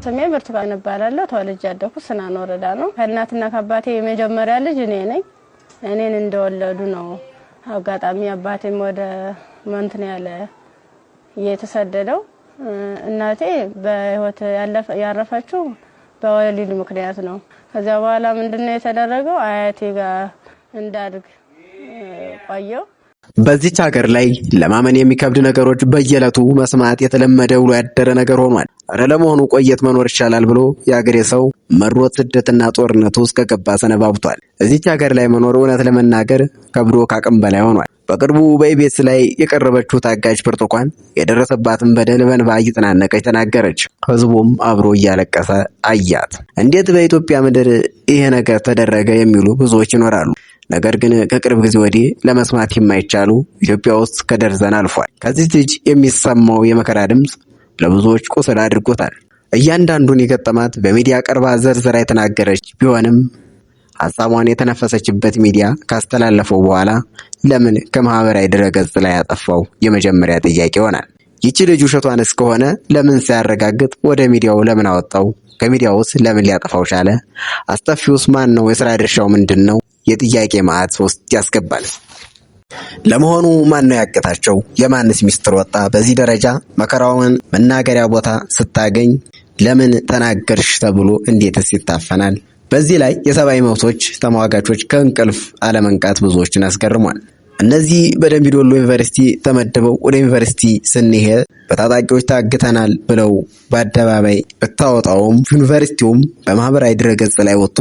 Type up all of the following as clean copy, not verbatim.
ስሜ ብርቱካን እባላለሁ። ተወልጄ ያደኩት ስናን ወረዳ ነው። ከእናትና ከአባቴ የመጀመሪያ ልጅ እኔ ነኝ። እኔን እንደወለዱ ነው አጋጣሚ አባቴም ወደ መንትን ያለ የተሰደደው። እናቴ በህይወት ያረፈችው በወሊድ ምክንያት ነው። ከዛ በኋላ ምንድነው የተደረገው? አያቴ ጋር እንዳድግ ቆየው። በዚች ሀገር ላይ ለማመን የሚከብድ ነገሮች በየዕለቱ መስማት የተለመደ ብሎ ያደረ ነገር ሆኗል። አረ ለመሆኑ ቆየት መኖር ይሻላል ብሎ የሀገሬ ሰው መሮት ስደትና ጦርነቱ ውስጥ ከገባ ሰነባብቷል። እዚች ሀገር ላይ መኖር እውነት ለመናገር ከብዶ ካቅም በላይ ሆኗል። በቅርቡ በኢቢኤስ ላይ የቀረበችው ታጋጅ ብርቱካን የደረሰባትን በደል በእንባ እየተናነቀች ተናገረች። ህዝቡም አብሮ እያለቀሰ አያት። እንዴት በኢትዮጵያ ምድር ይሄ ነገር ተደረገ የሚሉ ብዙዎች ይኖራሉ። ነገር ግን ከቅርብ ጊዜ ወዲህ ለመስማት የማይቻሉ ኢትዮጵያ ውስጥ ከደርዘን አልፏል። ከዚህ ልጅ የሚሰማው የመከራ ድምፅ ለብዙዎች ቁስል አድርጎታል። እያንዳንዱን የገጠማት በሚዲያ ቀርባ ዘርዝራ የተናገረች ቢሆንም ሀሳቧን የተነፈሰችበት ሚዲያ ካስተላለፈው በኋላ ለምን ከማህበራዊ ድረገጽ ላይ ያጠፋው የመጀመሪያ ጥያቄ ይሆናል። ይቺ ልጅ ውሸቷን እስከሆነ ለምን ሲያረጋግጥ ወደ ሚዲያው ለምን አወጣው? ከሚዲያውስ ለምን ሊያጠፋው ቻለ? አስጠፊውስ ማን ነው? የሥራ ድርሻው ምንድን ነው? የጥያቄ ማዕት ውስጥ ያስገባል። ለመሆኑ ማን ነው ያገታቸው? የማንስ ሚስጥር ወጣ? በዚህ ደረጃ መከራውን መናገሪያ ቦታ ስታገኝ ለምን ተናገርሽ ተብሎ እንዴትስ ይታፈናል? በዚህ ላይ የሰብአዊ መብቶች ተሟጋቾች ከእንቅልፍ አለመንቃት ብዙዎችን አስገርሟል። እነዚህ በደምቢ ዶሎ ዩኒቨርሲቲ ተመድበው ወደ ዩኒቨርሲቲ ስንሄድ በታጣቂዎች ታግተናል ብለው በአደባባይ ብታወጣውም ዩኒቨርሲቲውም በማህበራዊ ድረገጽ ላይ ወጥቶ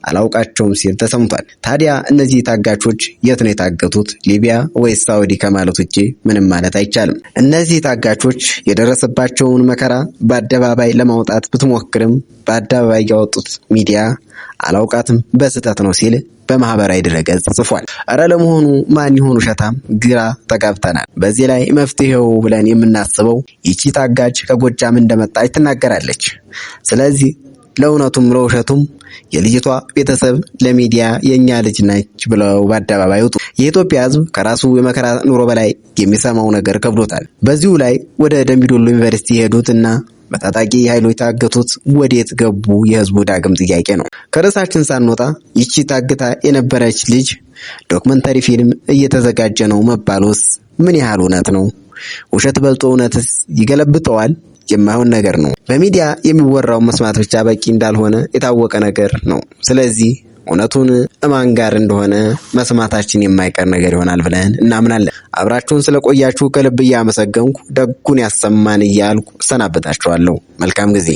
አላውቃቸውም ሲል ተሰምቷል። ታዲያ እነዚህ ታጋቾች የት ነው የታገቱት? ሊቢያ ወይስ ሳውዲ ከማለት ውጪ ምንም ማለት አይቻልም። እነዚህ ታጋቾች የደረሰባቸውን መከራ በአደባባይ ለማውጣት ብትሞክርም በአደባባይ ያወጡት ሚዲያ አላውቃትም በስህተት ነው ሲል በማህበራዊ ድረገጽ ጽፏል። እረ ለመሆኑ ማን ይሆን ውሸታም? ግራ ተጋብተናል። በዚህ ላይ መፍትሄው ብለን የምናስበው ይቺ ታጋጅ ከጎጃም እንደመጣች ትናገራለች። ስለዚህ ለእውነቱም ለውሸቱም የልጅቷ ቤተሰብ ለሚዲያ የኛ ልጅ ነች ብለው በአደባባይ ወጡ። የኢትዮጵያ ሕዝብ ከራሱ የመከራ ኑሮ በላይ የሚሰማው ነገር ከብዶታል። በዚሁ ላይ ወደ ደምቢ ዶሎ ዩኒቨርሲቲ የሄዱትና በታጣቂ ኃይሎች ታገቱት ወዴት ገቡ? የህዝቡ ዳግም ጥያቄ ነው። ከርዕሳችን ሳንወጣ ይቺ ታግታ የነበረች ልጅ ዶክመንተሪ ፊልም እየተዘጋጀ ነው መባሉስ ምን ያህል እውነት ነው? ውሸት በልጦ እውነትስ ይገለብጠዋል? የማይሆን ነገር ነው። በሚዲያ የሚወራው መስማት ብቻ በቂ እንዳልሆነ የታወቀ ነገር ነው። ስለዚህ እውነቱን እማን ጋር እንደሆነ መስማታችን የማይቀር ነገር ይሆናል ብለን እናምናለን። አብራችሁን ስለቆያችሁ ከልብ እያመሰገንኩ ደጉን ያሰማን እያልኩ እሰናበታችኋለሁ። መልካም ጊዜ